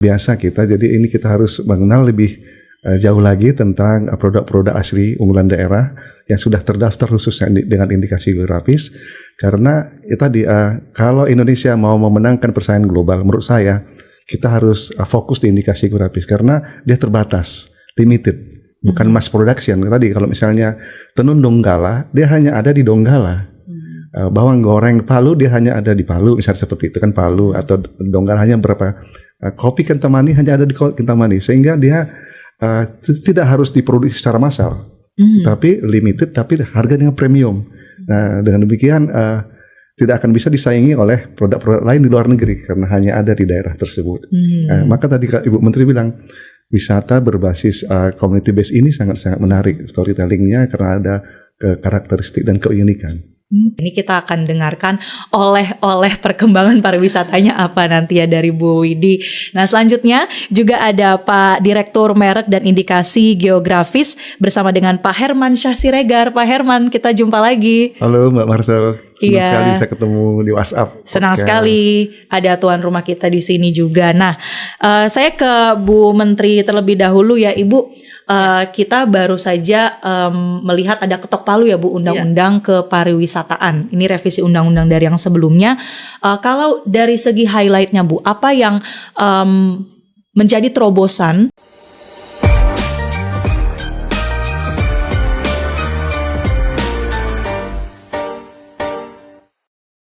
biasa kita. Jadi ini kita harus mengenal lebih jauh lagi tentang produk-produk asli unggulan daerah yang sudah terdaftar khususnya dengan indikasi geografis. Karena tadi kalau Indonesia mau memenangkan persaingan global, menurut saya kita harus fokus di indikasi geografis karena dia terbatas, limited, bukan mass production. Tadi kalau misalnya tenun Donggala, dia hanya ada di Donggala. Bawang goreng Palu dia hanya ada di Palu, misalnya seperti itu kan Palu, atau Donggala hanya berapa. Kopi Kintamani hanya ada di Kintamani, sehingga dia tidak harus diproduksi secara massal, tapi limited, tapi harganya premium. Nah, dengan demikian tidak akan bisa disaingi oleh produk-produk lain di luar negeri karena hanya ada di daerah tersebut. Maka tadi Ibu Menteri bilang wisata berbasis community base ini sangat-sangat menarik storytellingnya karena ada karakteristik dan keunikan. Ini kita akan dengarkan oleh perkembangan pariwisatanya apa nanti ya dari Bu Widi. Nah, selanjutnya juga ada Pak Direktur Merek dan Indikasi Geografis bersama dengan Pak Herman Syah Siregar. Pak Herman, kita jumpa lagi. Halo Mbak Marcel, senang sekali bisa ketemu di WhatsApp. Senang sekali ada tuan rumah kita di sini juga. Nah, saya ke Bu Menteri terlebih dahulu ya Ibu. Kita baru saja melihat ada ketok palu ya Bu, undang-undang kepariwisataan. Ini revisi undang-undang dari yang sebelumnya. Kalau dari segi highlightnya Bu, apa yang menjadi terobosan?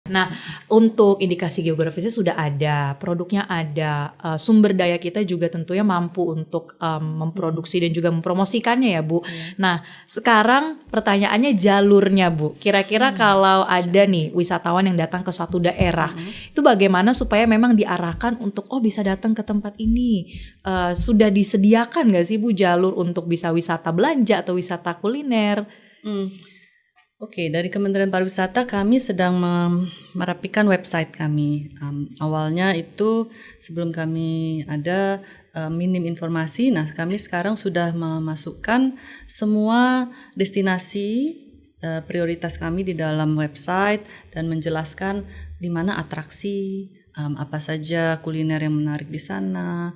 Nah, untuk indikasi geografisnya sudah ada, produknya ada, sumber daya kita juga tentunya mampu untuk memproduksi dan juga mempromosikannya ya Bu. Nah, sekarang pertanyaannya jalurnya Bu. Kira-kira kalau ada nih wisatawan yang datang ke suatu daerah, itu bagaimana supaya memang diarahkan untuk bisa datang ke tempat ini? Sudah disediakan nggak sih Bu jalur untuk bisa wisata belanja atau wisata kuliner? Oke, dari Kementerian Pariwisata kami sedang merapikan website kami. Awalnya itu sebelum kami ada minim informasi. Nah, kami sekarang sudah memasukkan semua destinasi prioritas kami di dalam website dan menjelaskan di mana atraksi, apa saja kuliner yang menarik di sana,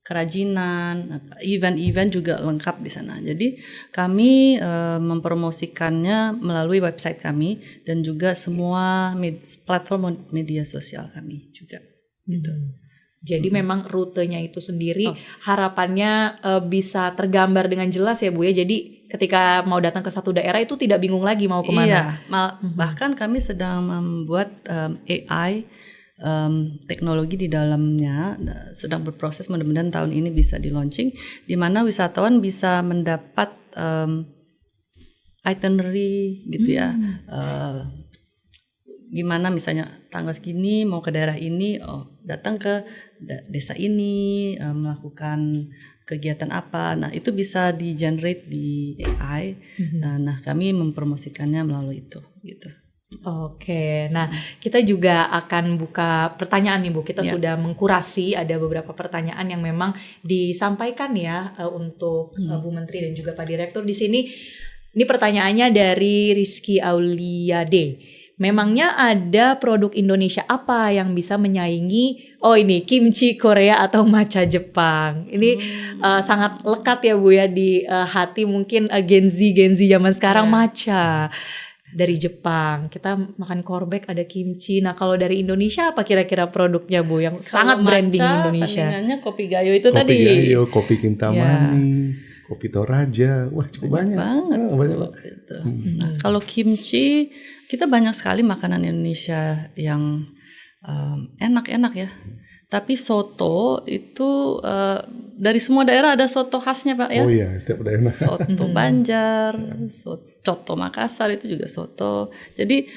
kerajinan, event-event juga lengkap di sana. Jadi kami mempromosikannya melalui website kami dan juga semua platform media sosial kami juga. Gitu. Jadi memang rutenya itu sendiri harapannya bisa tergambar dengan jelas ya Bu ya. Jadi ketika mau datang ke satu daerah itu tidak bingung lagi mau kemana. Iya, bahkan kami sedang membuat AI. Teknologi di dalamnya sedang berproses, mudah-mudahan tahun ini bisa di launching, di mana wisatawan bisa mendapat itinerary gitu ya, gimana misalnya tanggal segini mau ke daerah ini, datang ke desa ini, melakukan kegiatan apa, nah itu bisa di generate di AI, nah kami mempromosikannya melalui itu gitu. Oke, nah kita juga akan buka pertanyaan nih Bu. Kita sudah mengkurasi ada beberapa pertanyaan yang memang disampaikan ya untuk Bu Menteri dan juga Pak Direktur di sini. Ini pertanyaannya dari Rizky Auliade. Memangnya ada produk Indonesia apa yang bisa menyaingi ini kimchi Korea atau matcha Jepang? Ini sangat lekat ya Bu ya di hati mungkin Gen Z zaman sekarang matcha. Dari Jepang, kita makan korbek, ada kimchi. Nah kalau dari Indonesia apa kira-kira produknya Bu yang sangat branding Indonesia? Tandingannya kopi gayo itu kopi tadi. Kopi gayo, kopi Kintamani, kopi Toraja, wah cukup banyak. Banget. Nah kalau kimchi, kita banyak sekali makanan Indonesia yang enak-enak ya. Tapi soto itu dari semua daerah ada soto khasnya Pak ya. Oh iya, setiap daerah. Soto Banjar, soto Makassar itu juga soto. Jadi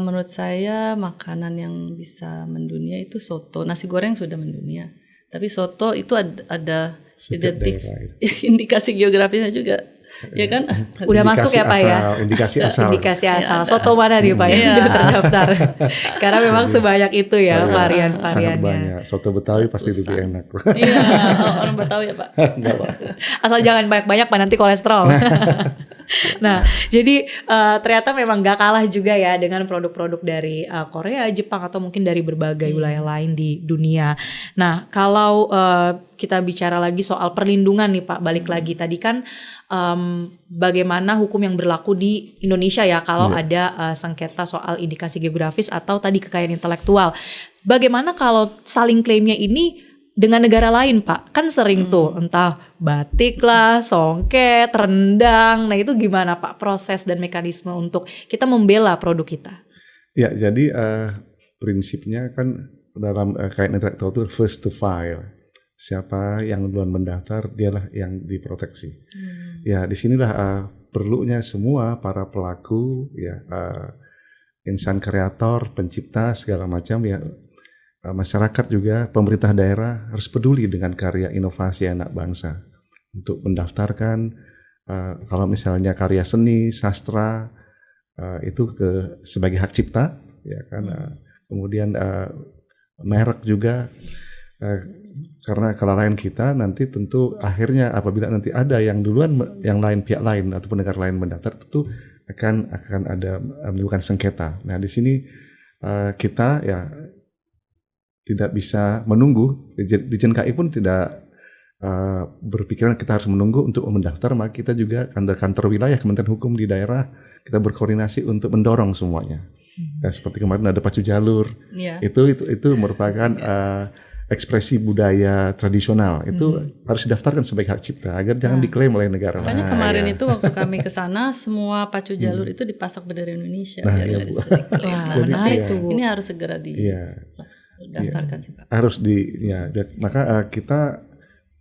menurut saya makanan yang bisa mendunia itu soto. Nasi goreng sudah mendunia. Tapi soto itu ada indikasi geografisnya juga. Ya kan? Udah indikasi masuk ya Pak ya? Indikasi asal. Indikasi asal. Soto mana nih Pak yang udah terdaftar? Karena memang sebanyak itu ya varian-variannya. Sangat banyak. Soto Betawi pasti lebih enak. Iya, orang Betawi ya Pak. Enggak Pak. Asal jangan banyak-banyak Pak, nanti kolesterol. Nah, jadi ternyata memang gak kalah juga ya dengan produk-produk dari Korea, Jepang atau mungkin dari berbagai wilayah lain di dunia. Nah, kalau kita bicara lagi soal perlindungan nih Pak, balik lagi tadi kan bagaimana hukum yang berlaku di Indonesia ya kalau ada sengketa soal indikasi geografis atau tadi kekayaan intelektual. Bagaimana kalau saling klaimnya ini dengan negara lain Pak? Kan sering tuh entah batik lah, songket, rendang. Nah itu gimana Pak proses dan mekanisme untuk kita membela produk kita? Ya, jadi prinsipnya kan dalam kekayaan intelektual itu first to file. Siapa yang duluan mendaftar, dialah yang diproteksi. Ya, disinilah perlunya semua para pelaku, ya, insan kreator, pencipta segala macam ya. Masyarakat juga, pemerintah daerah harus peduli dengan karya inovasi anak bangsa untuk mendaftarkan kalau misalnya karya seni, sastra itu sebagai hak cipta, ya kan. Kemudian merek juga karena kelalaian kita nanti tentu akhirnya apabila nanti ada yang duluan, yang lain pihak lain ataupun negara lain mendaftar tentu akan ada menimbulkan sengketa. Nah di sini kita ya tidak bisa menunggu, Ditjen KI pun tidak berpikiran kita harus menunggu untuk mendaftar, maka kita juga kantor wilayah Kementerian Hukum di daerah kita berkoordinasi untuk mendorong semuanya. Ya, seperti kemarin ada pacu jalur, itu merupakan ekspresi budaya tradisional, itu harus didaftarkan sebagai hak cipta agar jangan diklaim oleh negara. Makanya kemarin itu waktu kami ke sana semua pacu jalur itu dipasang bendera Indonesia. Jadi ini harus segera daftarkan sih Pak. Harus maka kita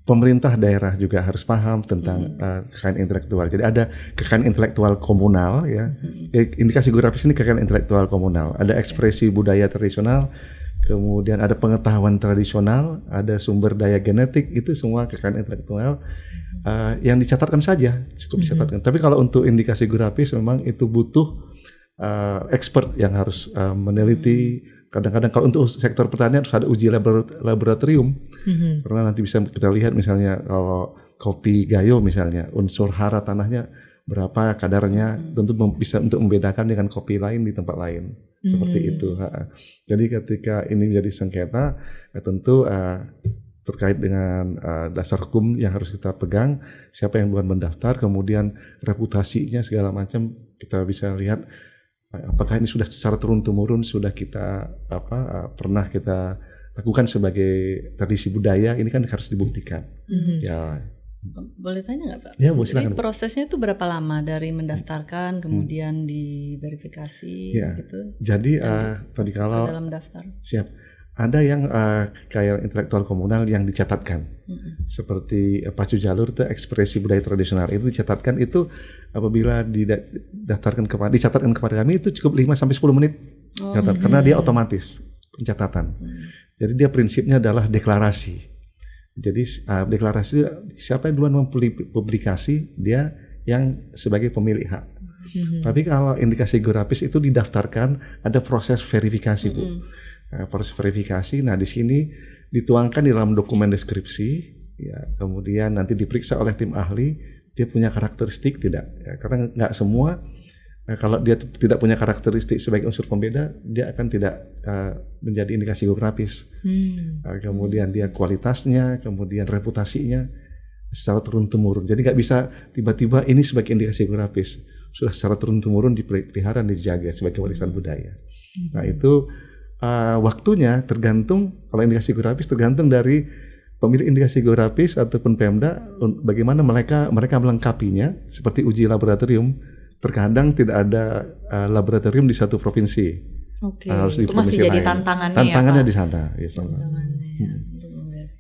pemerintah daerah juga harus paham tentang kekayaan intelektual. Jadi ada kekayaan intelektual komunal ya. Indikasi geografis ini kekayaan intelektual komunal. Ada ekspresi budaya tradisional, kemudian ada pengetahuan tradisional, ada sumber daya genetik, itu semua kekayaan intelektual yang dicatatkan saja, cukup dicatatkan. Tapi kalau untuk indikasi geografis memang itu butuh expert yang harus meneliti. Kadang-kadang kalau untuk sektor pertanian harus ada uji laboratorium, karena nanti bisa kita lihat misalnya kalau kopi Gayo misalnya unsur hara tanahnya berapa kadarnya, tentu bisa untuk membedakan dengan kopi lain di tempat lain, seperti itu. Jadi ketika ini menjadi sengketa, tentu terkait dengan dasar hukum yang harus kita pegang, siapa yang duluan mendaftar, kemudian reputasinya segala macam kita bisa lihat. Apakah ini sudah secara turun-temurun sudah kita pernah kita lakukan sebagai tradisi budaya, ini kan harus dibuktikan. Ya. Boleh tanya nggak Pak? Ya, silakan. Jadi prosesnya itu berapa lama dari mendaftarkan kemudian diverifikasi gitu? Jadi tadi kalau dalam daftar. Siap. Ada yang kekayaan intelektual komunal yang dicatatkan, seperti pacu jalur itu ekspresi budaya tradisional itu dicatatkan, itu apabila dicatatkan kepada kami itu cukup 5-10 menit karena dia otomatis pencatatan. Jadi dia prinsipnya adalah deklarasi. Jadi deklarasi siapa yang duluan mempublikasi dia yang sebagai pemilik hak. Tapi kalau indikasi geografis itu didaftarkan, ada proses verifikasi Bu. Proses verifikasi. Nah di sini dituangkan di dalam dokumen deskripsi, ya, kemudian nanti diperiksa oleh tim ahli, dia punya karakteristik tidak? Ya, karena nggak semua, kalau dia tidak punya karakteristik sebagai unsur pembeda, dia akan tidak menjadi indikasi geografis. Kemudian dia kualitasnya, kemudian reputasinya secara turun-temurun. Jadi nggak bisa tiba-tiba ini sebagai indikasi geografis, sudah secara turun-temurun dipelihara dan dijaga sebagai warisan budaya. Nah itu waktunya tergantung, kalau indikasi geografis tergantung dari pemilik indikasi geografis ataupun Pemda bagaimana mereka melengkapinya, seperti uji laboratorium. Terkadang tidak ada laboratorium di satu provinsi. Harus di itu provinsi masih jadi lain. Tantangannya di sana. Ya,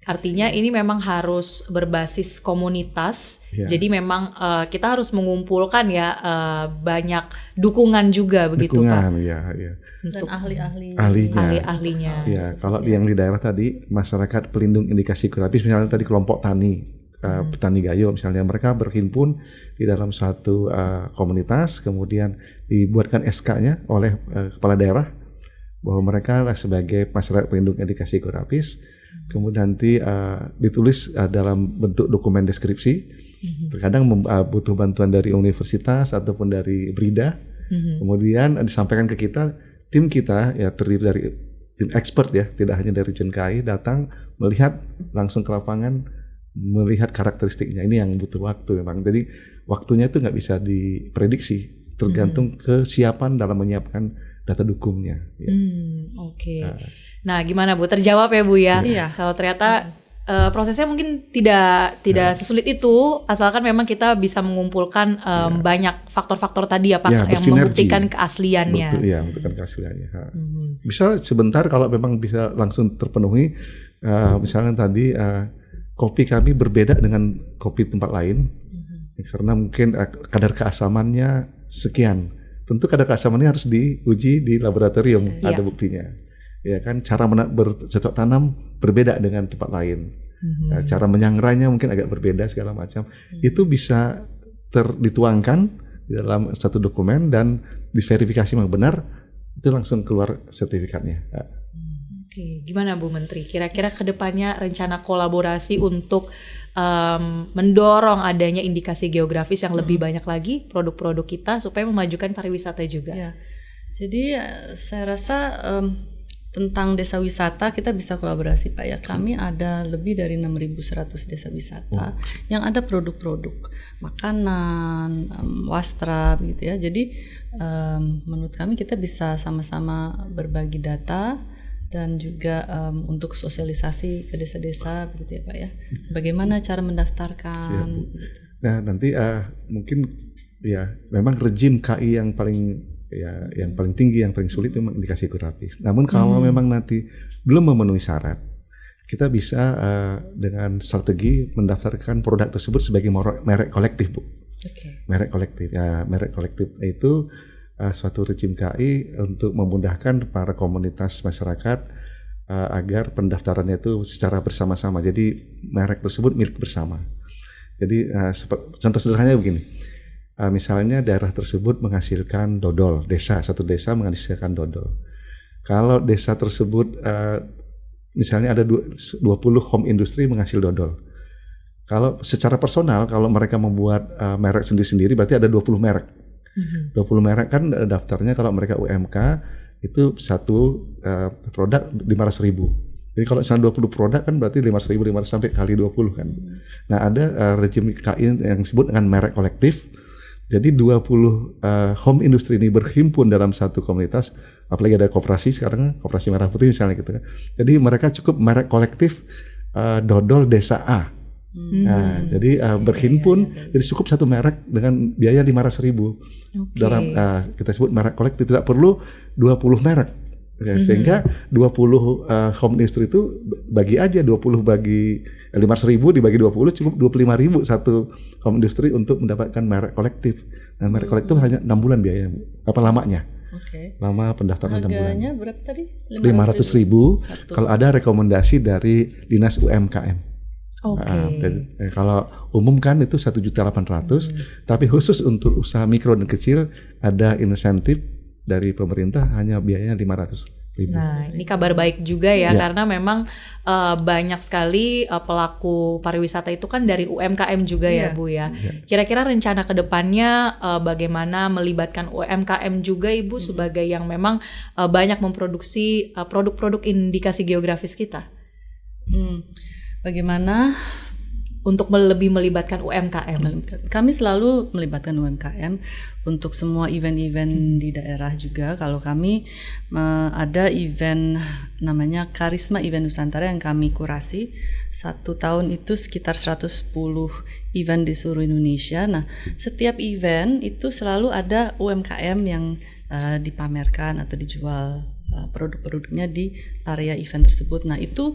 Artinya ini memang harus berbasis komunitas. Jadi memang kita harus mengumpulkan ya banyak dukungan juga begitu Pak. Ya. Dan ahli-ahlinya. Ya, kalau yang di daerah tadi masyarakat pelindung indikasi geografis, misalnya tadi kelompok tani, petani Gayo misalnya, mereka berhimpun di dalam suatu komunitas, kemudian dibuatkan SK-nya oleh kepala daerah bahwa mereka lah sebagai masyarakat pelindung indikasi geografis. Kemudian nanti ditulis dalam bentuk dokumen deskripsi Terkadang butuh bantuan dari universitas ataupun dari BRIDA. Kemudian disampaikan ke kita, tim kita ya terdiri dari tim expert ya, tidak hanya dari JNKI, datang melihat langsung ke lapangan, melihat karakteristiknya. Ini yang butuh waktu memang. Jadi waktunya itu nggak bisa diprediksi, tergantung kesiapan dalam menyiapkan data dukungnya. Ya. Oke. Nah, gimana Bu? Terjawab ya Bu ya? Iya. Kalau ternyata prosesnya mungkin tidak sesulit itu, asalkan memang kita bisa mengumpulkan banyak faktor-faktor tadi ya Pak, yang bersinergi. membuktikan keasliannya. Betul, ya, membuktikan keasliannya. Bisa sebentar kalau memang bisa langsung terpenuhi. Misalnya tadi kopi kami berbeda dengan kopi tempat lain, karena mungkin kadar keasamannya sekian. Tentu kadar keasamannya harus diuji di laboratorium, ada buktinya. Ya kan, cara bercocok tanam berbeda dengan tempat lain. Cara menyangrainya mungkin agak berbeda segala macam. Itu bisa dituangkan di dalam satu dokumen dan diverifikasi memang benar, itu langsung keluar sertifikatnya. Oke, gimana Bu Menteri? Kira-kira kedepannya rencana kolaborasi untuk mendorong adanya indikasi geografis yang lebih banyak lagi produk-produk kita supaya memajukan pariwisata juga. Ya, jadi saya rasa tentang desa wisata kita bisa kolaborasi Pak ya. Kami ada lebih dari 6.100 desa wisata yang ada produk-produk makanan, wastra gitu ya. Jadi menurut kami kita bisa sama-sama berbagi data dan juga untuk sosialisasi ke desa-desa begitu ya Pak ya. Bagaimana cara mendaftarkan? Nah nanti mungkin ya memang rejim KI yang paling tinggi, yang paling sulit itu memang indikasi geografis. Namun kalau memang nanti belum memenuhi syarat, kita bisa dengan strategi mendaftarkan produk tersebut sebagai merek kolektif Bu. Merek kolektif. Ya, merek kolektif itu suatu rejim KI untuk memudahkan para komunitas masyarakat agar pendaftarannya itu secara bersama-sama. Jadi merek tersebut milik bersama. Jadi contoh sederhananya begini, misalnya daerah tersebut menghasilkan dodol, satu desa menghasilkan dodol. Kalau desa tersebut misalnya ada 20 home industry menghasil dodol. Kalau secara personal, kalau mereka membuat merek sendiri-sendiri berarti ada 20 merek. 20 merek kan daftarnya kalau mereka UMK itu satu produk 500.000. Jadi kalau misalnya 20 produk kan berarti 500.000 sampai kali 20 kan. Nah ada rejim KI yang disebut dengan merek kolektif. Jadi 20 home industry ini berhimpun dalam satu komunitas, apalagi ada koperasi sekarang, koperasi merah putih misalnya gitu kan. Jadi mereka cukup merek kolektif dodol desa A. Nah, jadi berhimpun, jadi cukup satu merek dengan biaya 500.000. Dalam kita sebut merek kolektif, tidak perlu 20 merek. Sehingga 20 home industry itu bagi aja 20 bagi 500.000 dibagi 20 cukup 25.000 satu home industry untuk mendapatkan merek kolektif. Nah, merek kolektif hanya 6 bulan biayanya. Apa lamanya? Lama pendaftaran 6 bulan. Harganya berapa tadi? 500.000 kalau ada rekomendasi dari Dinas UMKM. Kalau umum kan itu 1.800.000, tapi khusus untuk usaha mikro dan kecil ada insentif dari pemerintah hanya biayanya 500.000. Nah, ini kabar baik juga ya, karena memang banyak sekali pelaku pariwisata itu kan dari UMKM juga ya Bu ya. Kira-kira rencana kedepannya bagaimana melibatkan UMKM juga Ibu sebagai yang memang banyak memproduksi produk-produk indikasi geografis kita? Bagaimana untuk lebih melibatkan UMKM? Kami selalu melibatkan UMKM untuk semua event-event di daerah juga. Kalau kami ada event namanya Karisma Event Nusantara yang kami kurasi. 1 tahun itu sekitar 110 event di seluruh Indonesia. Nah, setiap event itu selalu ada UMKM yang dipamerkan atau dijual produk-produknya di area event tersebut. Nah, itu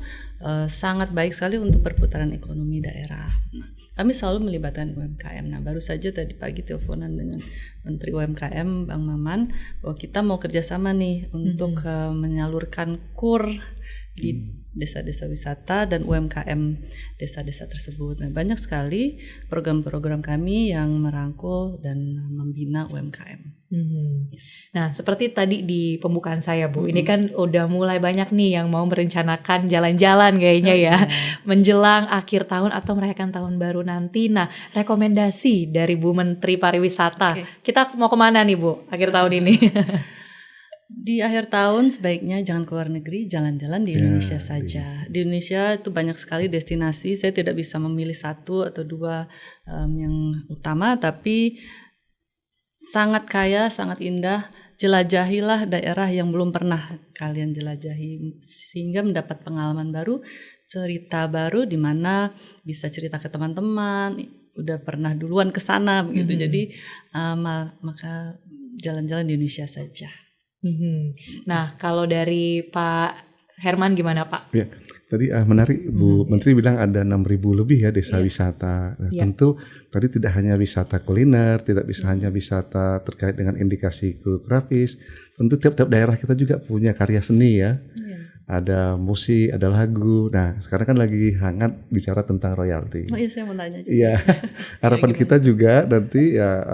sangat baik sekali untuk perputaran ekonomi daerah. Nah, kami selalu melibatkan UMKM. Nah, baru saja tadi pagi teleponan dengan Menteri UMKM Bang Maman bahwa kita mau kerjasama nih untuk menyalurkan KUR di desa-desa wisata dan UMKM desa-desa tersebut. Nah, banyak sekali program-program kami yang merangkul dan membina UMKM. Nah, seperti tadi di pembukaan saya, Bu, ini kan udah mulai banyak nih yang mau merencanakan jalan-jalan kayaknya ya, menjelang akhir tahun atau merayakan tahun baru nanti. Nah, rekomendasi dari Bu Menteri Pariwisata, kita mau kemana nih Bu, akhir tahun ini? Di akhir tahun sebaiknya jangan keluar negeri, jalan-jalan di Indonesia saja. Di Indonesia itu banyak sekali destinasi, saya tidak bisa memilih satu atau dua yang utama, tapi sangat kaya, sangat indah. Jelajahilah daerah yang belum pernah kalian jelajahi sehingga mendapat pengalaman baru, cerita baru di mana bisa cerita ke teman-teman, udah pernah duluan ke sana begitu. Jadi maka jalan-jalan di Indonesia saja. Nah, kalau dari Pak Herman gimana Pak? Ya, tadi menarik Bu Menteri bilang ada 6.000 lebih ya desa wisata. Nah, tentu tadi tidak hanya wisata kuliner, tidak bisa hanya wisata terkait dengan indikasi geografis. Tentu tiap-tiap daerah kita juga punya karya seni ya. Ada musik, ada lagu. Nah, sekarang kan lagi hangat bicara tentang royalti. Oh iya, saya mau tanya juga. Iya, harapan kita juga nanti ya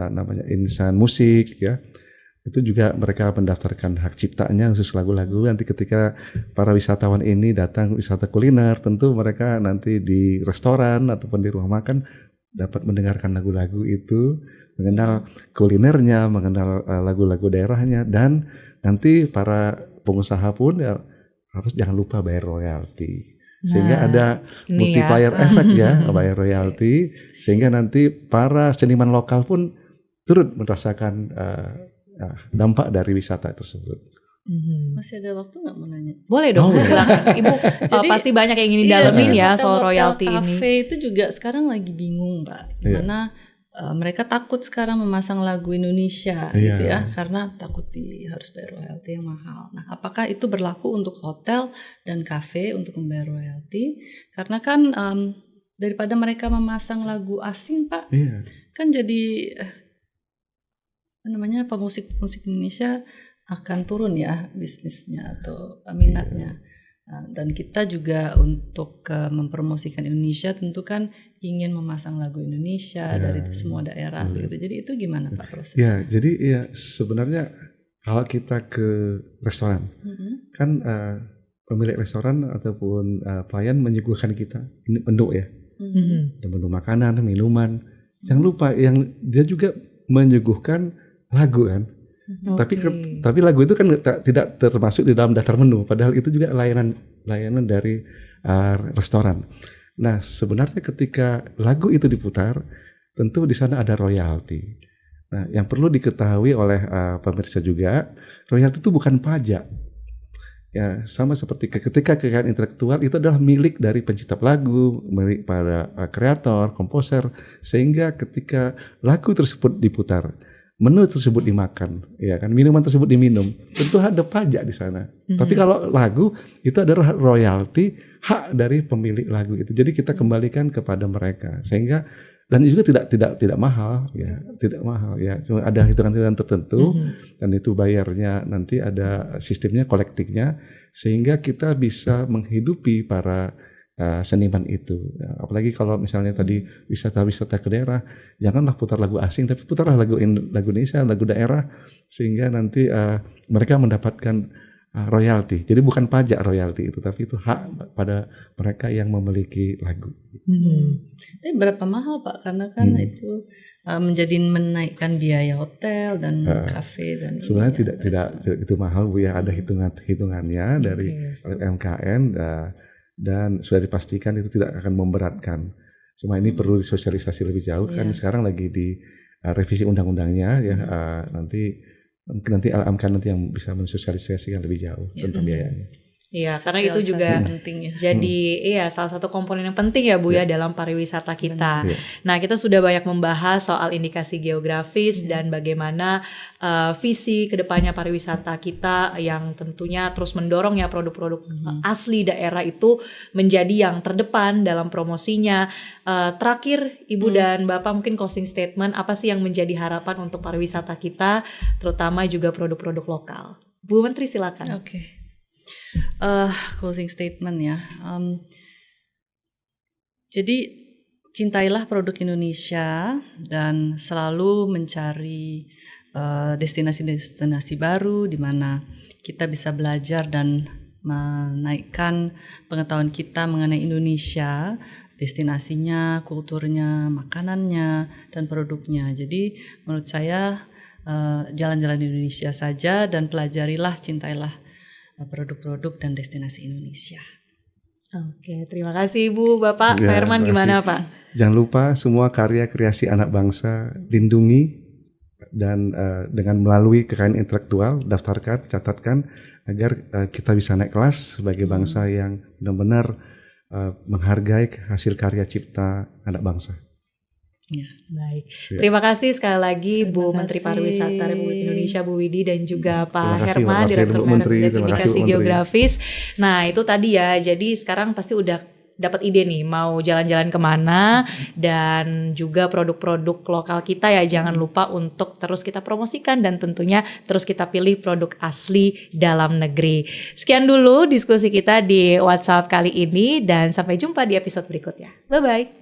namanya insan musik ya. Itu juga mereka mendaftarkan hak ciptanya khusus lagu-lagu. Nanti ketika para wisatawan ini datang wisata kuliner, tentu mereka nanti di restoran ataupun di rumah makan dapat mendengarkan lagu-lagu itu, mengenal kulinernya, mengenal lagu-lagu daerahnya, dan nanti para pengusaha pun ya harus jangan lupa bayar royalti. Sehingga ada multiplier effect ya, bayar royalti, sehingga nanti para seniman lokal pun turut merasakan dampak dari wisata tersebut. Masih ada waktu nggak mau nanya? Boleh dong, silakan Ibu. Jadi, pasti banyak yang ingin didalemin ya soal royalti ini. Kafe itu juga sekarang lagi bingung Mbak, gimana mereka takut sekarang memasang lagu Indonesia gitu ya, karena takut harus bayar royalti yang mahal. Nah, apakah itu berlaku untuk hotel dan kafe untuk membayar royalti? Karena kan daripada mereka memasang lagu asing Pak, kan jadi pemusik Indonesia akan turun ya bisnisnya atau minatnya. Dan kita juga untuk mempromosikan Indonesia tentu kan ingin memasang lagu Indonesia dari semua daerah gitu. Jadi itu gimana Pak prosesnya? Ya, jadi ya sebenarnya kalau kita ke restoran kan pemilik restoran ataupun pelayan menyuguhkan kita ini menu ya, ada menu makanan, minuman. Jangan lupa yang dia juga menyuguhkan lagu kan. Tapi lagu itu kan tidak termasuk di dalam daftar menu, padahal itu juga layanan dari restoran. Nah, sebenarnya ketika lagu itu diputar, tentu di sana ada royalti. Nah, yang perlu diketahui oleh pemirsa juga, royalti itu bukan pajak. Ya, sama seperti ketika kekayaan intelektual itu adalah milik dari pencipta lagu, milik para kreator, komposer, sehingga ketika lagu tersebut diputar, menu tersebut dimakan, ya kan, minuman tersebut diminum, tentu ada pajak di sana. Tapi kalau lagu itu adalah royalti hak dari pemilik lagu itu. Jadi kita kembalikan kepada mereka, sehingga dan juga tidak mahal, ya, tidak mahal, ya, cuma ada hitungan-hitungan tertentu dan itu bayarnya nanti ada sistemnya kolektifnya, sehingga kita bisa menghidupi para seniman itu. Apalagi kalau misalnya tadi wisata-wisata ke daerah, janganlah putar lagu asing, tapi putarlah lagu Indonesia, lagu daerah, sehingga nanti mereka mendapatkan royalti. Jadi bukan pajak royalti itu, tapi itu hak pada mereka yang memiliki lagu. Tapi berapa mahal Pak? Karena kan itu menjadi menaikkan biaya hotel dan kafe dan sebenarnya tidak itu mahal Bu ya, ada hitungannya dari UMKM. Dan sudah dipastikan itu tidak akan memberatkan. Cuma ini perlu disosialisasi lebih jauh kan sekarang lagi di revisi undang-undangnya ya, nanti Al-Amkan nanti yang bisa mensosialisasikan lebih jauh tentang biayanya. Iya, karena itu juga penting ya. Jadi salah satu komponen yang penting ya Bu ya dalam pariwisata kita. Nah, kita sudah banyak membahas soal indikasi geografis dan bagaimana visi kedepannya pariwisata kita yang tentunya terus mendorong ya produk-produk asli daerah itu menjadi yang terdepan dalam promosinya. Terakhir Ibu dan Bapak mungkin closing statement, apa sih yang menjadi harapan untuk pariwisata kita, terutama juga produk-produk lokal? Bu Menteri silakan. Oke. Closing statement ya. Jadi cintailah produk Indonesia dan selalu mencari destinasi-destinasi baru di mana kita bisa belajar dan menaikkan pengetahuan kita mengenai Indonesia, destinasinya, kulturnya, makanannya, dan produknya. Jadi menurut saya jalan-jalan di Indonesia saja dan pelajarilah, cintailah produk-produk dan destinasi Indonesia. Oke, terima kasih Ibu. Bapak, Ya, Pak Herman terima gimana kasih. Pak? Jangan lupa semua karya kreasi anak bangsa lindungi dan dengan melalui kekayaan intelektual daftarkan, catatkan agar kita bisa naik kelas sebagai bangsa yang benar-benar menghargai hasil karya cipta anak bangsa. Ya. Baik, Ya. terima kasih sekali lagi Terima Bu Menteri kasih. Pariwisata Republik Indonesia Bu Widi dan juga Pak Terima kasih, Herman, terima kasih, Direktur Bu Merek Menteri. dan Terima kasih, Indikasi Bu Menteri. Geografis. Nah itu tadi ya, jadi sekarang pasti udah dapat ide nih mau jalan-jalan kemana dan juga produk-produk lokal kita ya jangan lupa untuk terus kita promosikan dan tentunya terus kita pilih produk asli dalam negeri. Sekian dulu diskusi kita di WhatsApp kali ini dan sampai jumpa di episode berikutnya. Bye-bye.